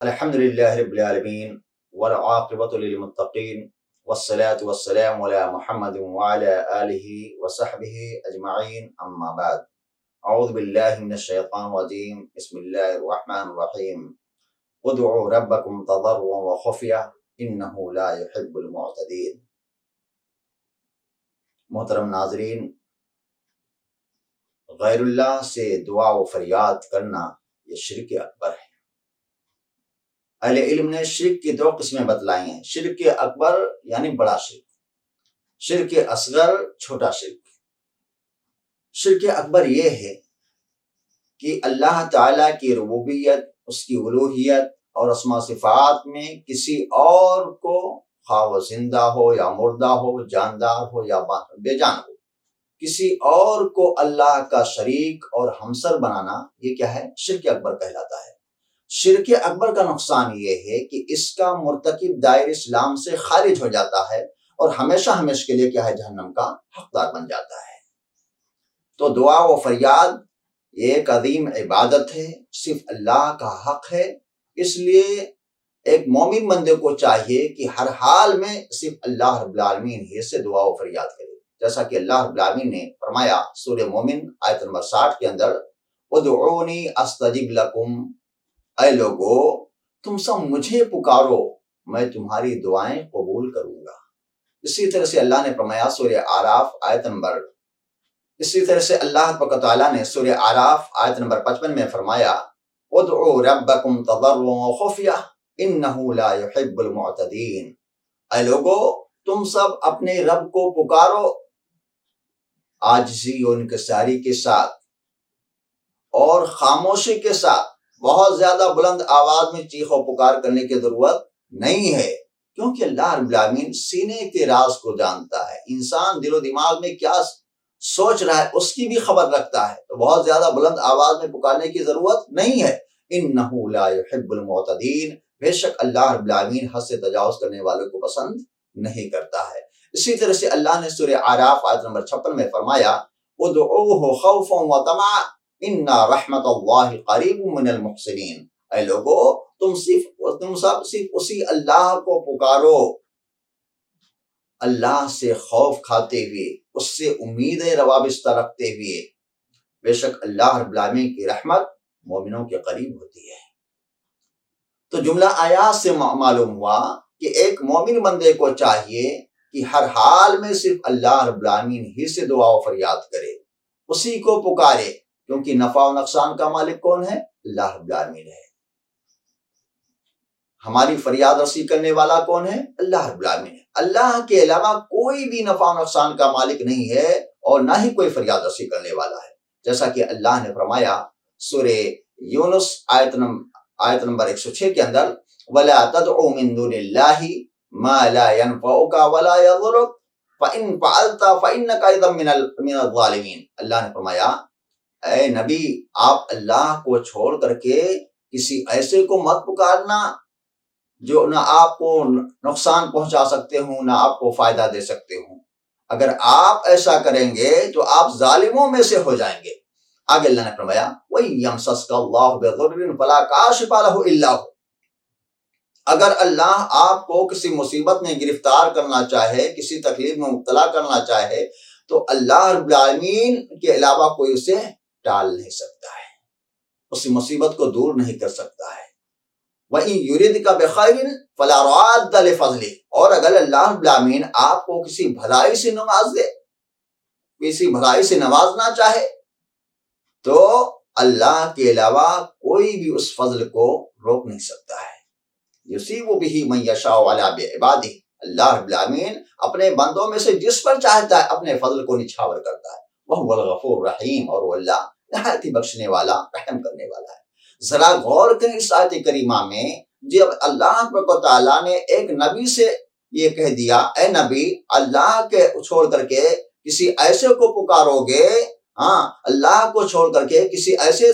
الحمد لله رب العالمين والعاقبة للمتقين والصلاة والسلام على محمد وعلى آله وصحبه أجمعين أما بعد أعوذ بالله من الشيطان الرجيم بسم الله الرحمن الرحيم ادعوا ربكم تضرعا وخفيا إنه لا يحب المعتدين۔ محترم ناظرین، غیر اللہ سے دعا و فریاد کرنا یہ شرک اکبر ہے۔ اہل علم نے شرک کی دو قسمیں بتلائی ہیں، شرک اکبر یعنی بڑا شرک، شرک اصغر چھوٹا شرک۔ شرک اکبر یہ ہے کہ اللہ تعالیٰ کی ربوبیت، اس کی الوہیت اور اسماء صفات میں کسی اور کو، خواہ وہ زندہ ہو یا مردہ ہو، جاندار ہو یا بے جان ہو، کسی اور کو اللہ کا شریک اور ہمسر بنانا، یہ کیا ہے؟ شرک اکبر کہلاتا ہے۔ شرک اکبر کا نقصان یہ ہے کہ اس کا مرتکب دائرہ اسلام سے خارج ہو جاتا ہے اور ہمیشہ ہمیشہ کے لیے کیا ہے؟ جہنم کا حقدار بن جاتا ہے۔ تو دعا و فریاد یہ ایک عظیم عبادت ہے، صرف اللہ کا حق ہے، اس لیے ایک مومن بندے کو چاہیے کہ ہر حال میں صرف اللہ رب العالمین ہی سے دعا و فریاد کرے، جیسا کہ اللہ رب العالمین نے فرمایا سورہ مومن آیت نمبر 60 کے اندر، ادعونی استجب لکم، اے لوگو تم سب مجھے پکارو، میں تمہاری دعائیں قبول کروں گا۔ اسی طرح سے اللہ نے فرمایا سورہ آراف آیت نمبر، اسی طرح سے اللہ تعالیٰ نے سورہ آراف آیت نمبر 55 میں فرمایا، ادعوا ربکم تضرعا وخفیہ انہ لا يحب المعتدین، اے لوگو تم سب اپنے رب کو پکارو عاجزی اور انکساری کے ساتھ اور خاموشی کے ساتھ، بہت زیادہ بلند آواز میں چیخ و پکار کرنے کی ضرورت نہیں ہے، کیونکہ اللہ رب العالمین سینے کے راز کو جانتا ہے، انسان دل و دماغ میں کیا سوچ رہا ہے اس کی بھی خبر رکھتا ہے، تو بہت زیادہ بلند آواز میں پکارنے کی ضرورت نہیں ہے۔ انہ لا يحب المعتدین، بے شک اللہ رب العالمین حد سے تجاوز کرنے والوں کو پسند نہیں کرتا ہے۔ اسی طرح سے اللہ نے سورہ آراف آیت نمبر 56 میں فرمایا، ادعوہ خوفا وطمعا ان رحمت اللہ قریب من المحسنین، اے لوگو تم سب صرف اسی اللہ کو پکارو، اللہ سے خوف کھاتے ہوئے، اس سے امیدیں وابستہ رکھتے ہوئے، بے شک اللہ رب العالمین کی رحمت مومنوں کے قریب ہوتی ہے۔ تو جملہ آیات سے معلوم ہوا کہ ایک مومن بندے کو چاہیے کہ ہر حال میں صرف اللہ رب العالمین ہی سے دعا و فریاد کرے، اسی کو پکارے، کیونکہ نفع و نقصان کا مالک کون ہے؟ اللہ رب العالمین ہے۔ ہماری فریاد رسی کرنے والا کون ہے؟ اللہ رب العالمین ہے۔ اللہ کے علاوہ کوئی بھی نفع و نقصان کا مالک نہیں ہے اور نہ ہی کوئی فریاد رسی کرنے والا ہے، جیسا کہ اللہ نے فرمایا سورہ یونس آیت نمبر 106 کے اندر، وَلَا تَدْعُ مِن دُونِ اللَّهِ مَا لَا يَنْفَعُكَ وَلَا يَضُرُّكَ فَإِن فَعَلْتَ فَإِنَّكَ إِذًا مِنَ الظَّالِمِينَ۔ اللہ نے فرمایا اے نبی، آپ اللہ کو چھوڑ کر کے کسی ایسے کو مت پکارنا جو نہ آپ کو نقصان پہنچا سکتے ہوں نہ آپ کو فائدہ دے سکتے ہوں، اگر آپ ایسا کریں گے تو آپ ظالموں میں سے ہو جائیں گے۔ آگے اللہ نے فرمایا وَإِن يَمْسَسْكَ اللَّهُ بِضُرٍّ فَلَا كَاشِفَ لَهُ إِلَّا هُوَ، اگر اللہ آپ کو کسی مصیبت میں گرفتار کرنا چاہے، کسی تکلیف میں مبتلا کرنا چاہے، تو اللہ رب العالمین کے علاوہ کوئی اسے ٹال نہیں سکتا ہے، اس مصیبت کو دور نہیں کر سکتا ہے۔ وَإِن يُرِدْكَ بِخَيْرٍ فَلَا رَادَّ لِفَضْلِهِ، اور اگر اللہ رب العالمین آپ کو کسی بھلائی سے نواز دے، کسی بھلائی سے نوازنا چاہے، تو اللہ کے علاوہ کوئی بھی اس فضل کو روک نہیں سکتا ہے۔ يُصِيبُ بِهِ مَن يَشَاءُ عَلَىٰ بِعِبَادِهِ، اللہ رب العالمین اپنے بندوں میں سے جس پر چاہتا ہے اپنے فضل کو نچھاور کرتا ہے۔ وَهُوَ الْغَفُورُ الرَّحِيمُ، اور وہ اللہ نہایت ہی بخشنے والا، رحم کرنے والا ہے۔ ذرا غور کریں اس آیت کریمہ میں، جب اللہ تعالیٰ نے ایک نبی سے یہ کہہ دیا اے نبی اللہ کے چھوڑ کر کے کسی ایسے کو پکارو گے، اللہ کو چھوڑ کر کے کسی ایسے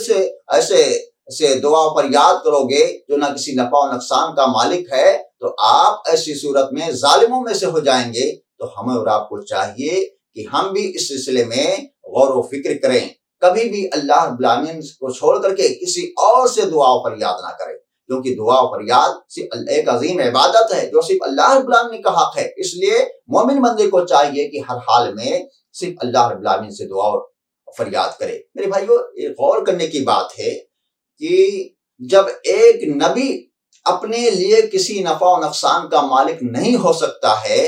سے دعا پر یاد کرو گے جو نہ کسی نفع و نقصان کا مالک ہے، تو آپ ایسی صورت میں ظالموں میں سے ہو جائیں گے۔ تو ہمیں اور آپ کو چاہیے کہ ہم بھی اس سلسلے میں غور و فکر کریں، کبھی بھی اللہ رب العالمین کو چھوڑ کر کے کسی اور سے دعا پر یاد نہ کریں، کیونکہ دعا و فریاد صرف ایک عظیم عبادت ہے جو صرف اللہ رب العالمین کا حق ہے. اس لیے مومن بندے کو چاہیے کہ ہر حال میں صرف اللہ رب العالمین سے دعا و فریاد کرے. میرے بھائیو، یہ غور کرنے کی بات ہے کہ جب ایک نبی اپنے لیے کسی نفع و نقصان کا مالک نہیں ہو سکتا ہے،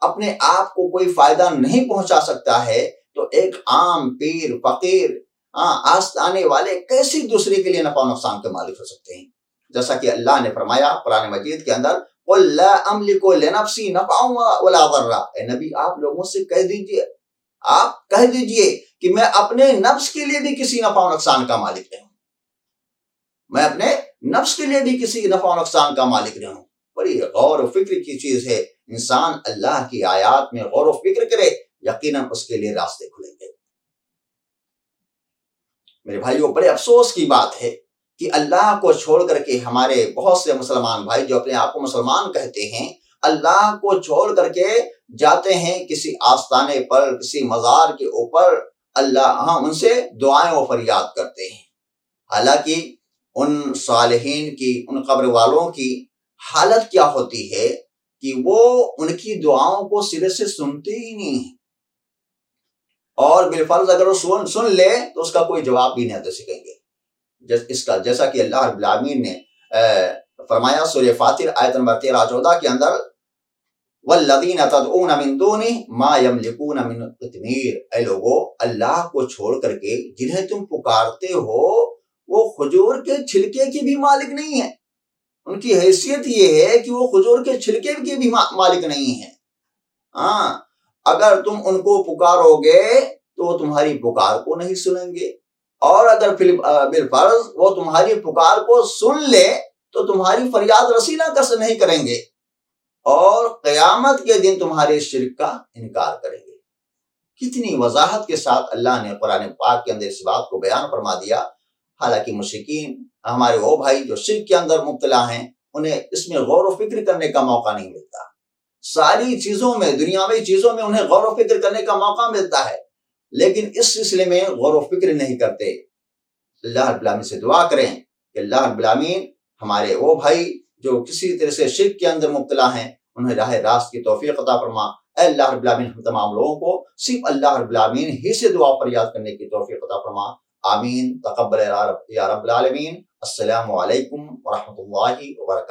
اپنے آپ کو کوئی فائدہ نہیں پہنچا سکتا ہے، تو ایک عام پیر فقیر آستانے والے کیسے دوسرے کے لیے نفع و نقصان کے مالک ہو سکتے ہیں؟ جیسا کہ اللہ نے فرمایا قرآن مجید کے اندر، قُل لَا أَمْلِكُ لِنَفْسِي نَفْعًا وَلَا ضَرًّا. اے نبی، آپ لوگوں سے کہہ دیجئے کہ میں اپنے نفس کے لیے بھی کسی نفع و نقصان کا مالک نہیں ہوں. میں اپنے نفس کے لیے بھی کسی نفع و نقصان کا مالک نہیں ہوں. بڑی غور و فکر کی چیز ہے. انسان اللہ کی آیات میں غور و فکر کرے، یقیناً اس کے لیے راستے کھلیں گے. میرے بھائیوں، بڑے افسوس کی بات ہے کہ اللہ کو چھوڑ کر کے ہمارے بہت سے مسلمان بھائی جو اپنے آپ کو مسلمان کہتے ہیں، اللہ کو چھوڑ کر کے جاتے ہیں کسی آستانے پر، کسی مزار کے اوپر، ان سے دعائیں و فریاد کرتے ہیں. حالانکہ ان صالحین کی، ان قبر والوں کی حالت کیا ہوتی ہے کہ وہ ان کی دعاؤں کو سرے سے سنتے ہی نہیں ہیں، اور بالفرض اگر وہ سن لے تو اس کا کوئی جواب بھی نہیں دے سکیں گے. جیسا کہ اللہ رب العالمین نے فرمایا سورہ فاطر آیت نمبر 13-14 کے اندر، وَالَّذِينَ تَدْعُونَ مِن دُونِهِ مَا يَمْلِكُونَ مِن قِطْمِيرٍ. اے لوگو، اللہ کو چھوڑ کر کے جنہیں تم پکارتے ہو وہ کھجور کے چھلکے کی بھی مالک نہیں ہیں. ان کی حیثیت یہ ہے کہ وہ کھجور کے چھلکے کی بھی مالک نہیں ہیں. اگر تم ان کو پکارو گے تو وہ تمہاری پکار کو نہیں سنیں گے، اور اگر بالفرض وہ تمہاری پکار کو سن لے تو تمہاری فریاد رسی نہیں کریں گے، اور قیامت کے دن تمہارے شرک کا انکار کریں گے. کتنی وضاحت کے ساتھ اللہ نے قرآن پاک کے اندر اس بات کو بیان فرما دیا. حالانکہ مشرکین، ہمارے وہ بھائی جو شرک کے اندر مبتلا ہیں، انہیں اس میں غور و فکر کرنے کا موقع نہیں ملتا. ساری چیزوں میں، دنیاوی چیزوں میں انہیں غور و فکر کرنے کا موقع ملتا ہے، لیکن اس سلسلے میں غور و فکر نہیں کرتے. اللہ رب العالمین سے دعا کریں کہ اللہ رب العالمین ہمارے وہ بھائی جو کسی طرح سے شرک کے اندر مبتلا ہیں، انہیں راہ راست کی توفیق عطا فرما. اے اللہ رب العالمین ہم تمام لوگوں کو صرف اللہ رب العالمین ہی سے دعا فریاد کرنے کی توفیق عطا فرما. آمین. تقبل یا رب العالمین. السلام علیکم ورحمۃ اللہ وبرکاتہ.